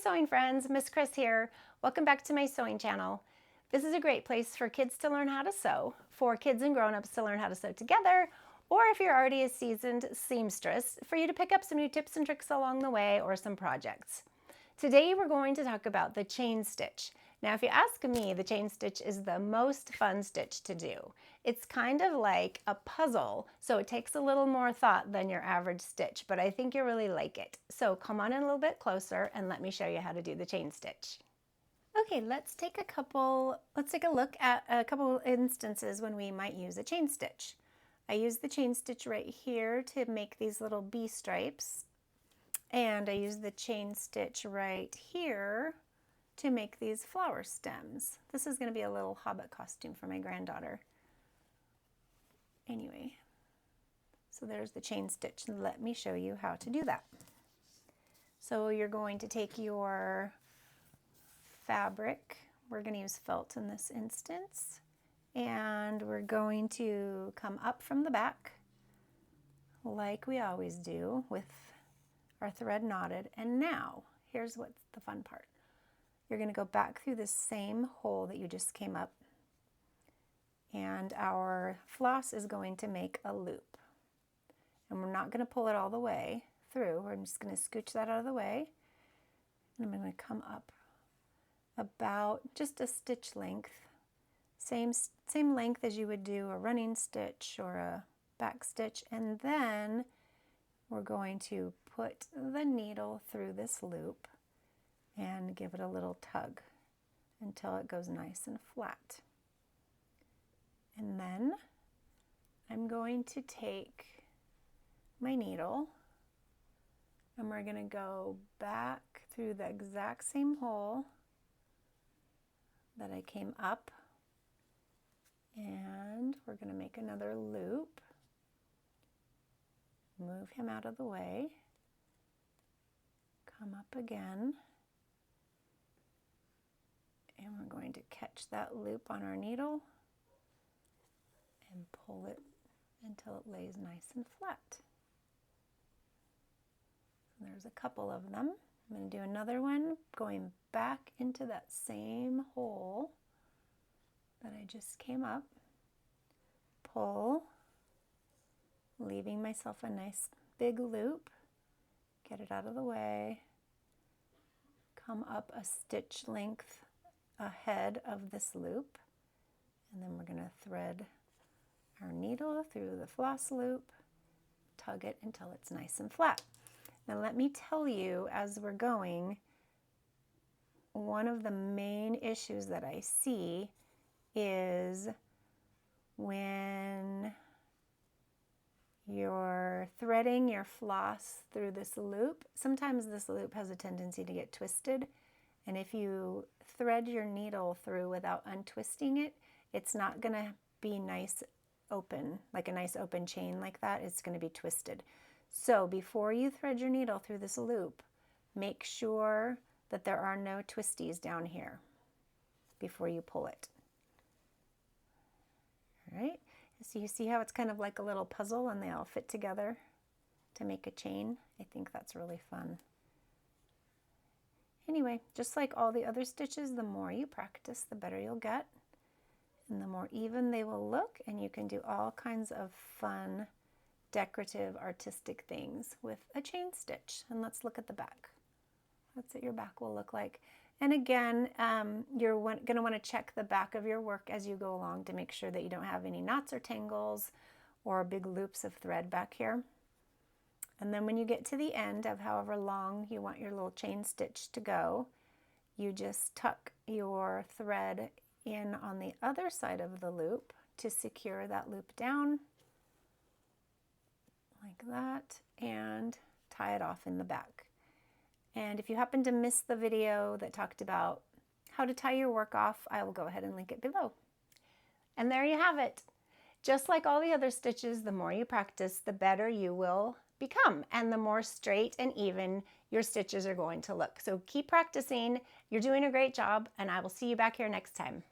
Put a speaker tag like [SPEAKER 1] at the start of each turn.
[SPEAKER 1] sewing friends, Miss Chris here. Welcome back to my sewing channel. This is a great place for kids to learn how to sew, for kids and grown-ups to learn how to sew together, or if you're already a seasoned seamstress, for you to pick up some new tips and tricks along the way or some projects. Today we're going to talk about the chain stitch. Now if you ask me, the chain stitch is the most fun stitch to do. It's kind of like a puzzle, so it takes a little more thought than your average stitch, but I think you'll really like it. So come on in a little bit closer and let me show you how to do the chain stitch. Okay, let's take a look at a couple instances when we might use a chain stitch. I use the chain stitch right here to make these little bee stripes, and I use the chain stitch right here to make these flower stems. This is going to be a little hobbit costume for my granddaughter. Anyway, so there's the chain stitch. Let me show you how to do that. So you're going to take your fabric, we're going to use felt in this instance, and we're going to come up from the back like we always do with our thread knotted. And now here's what's the fun part. You're going to go back through this same hole that you just came up, and our floss is going to make a loop. And we're not going to pull it all the way through. We're just going to scooch that out of the way. And I'm going to come up about just a stitch length, same length as you would do a running stitch or a back stitch, and then we're going to put the needle through this loop and give it a little tug until it goes nice and flat. And then I'm going to take my needle and we're going to go back through the exact same hole that I came up, and we're going to make another loop, move him out of the way, come up again, and we're going to catch that loop on our needle and pull it until it lays nice and flat. There's a couple of them. I'm going to do another one going back into that same hole that I just came up, pull, leaving myself a nice big loop, get it out of the way, come up a stitch length ahead of this loop, and then we're going to thread our needle through the floss loop, tug it until it's nice and flat. Now let me tell you, as we're going, one of the main issues that I see is when you're threading your floss through this loop, sometimes this loop has a tendency to get twisted, and if you thread your needle through without untwisting it, it's not going to be nice open, like a nice open chain like that. It's going to be twisted. So before you thread your needle through this loop, make sure that there are no twisties down here before you pull it. All right, so you see how it's kind of like a little puzzle and they all fit together to make a chain? I think that's really fun. Anyway, just like all the other stitches, the more you practice, the better you'll get, and the more even they will look, and you can do all kinds of fun decorative artistic things with a chain stitch. And let's look at the back. That's what your back will look like. And again, you're going to want to check the back of your work as you go along to make sure that you don't have any knots or tangles or big loops of thread back here. And then when you get to the end of however long you want your little chain stitch to go, you just tuck your thread in on the other side of the loop to secure that loop down like that, and tie it off in the back. And if you happen to miss the video that talked about how to tie your work off, I will go ahead and link it below. And there you have it. Just like all the other stitches, the more you practice, the better you will become, and the more straight and even your stitches are going to look. So keep practicing. You're doing a great job, and I will see you back here next time.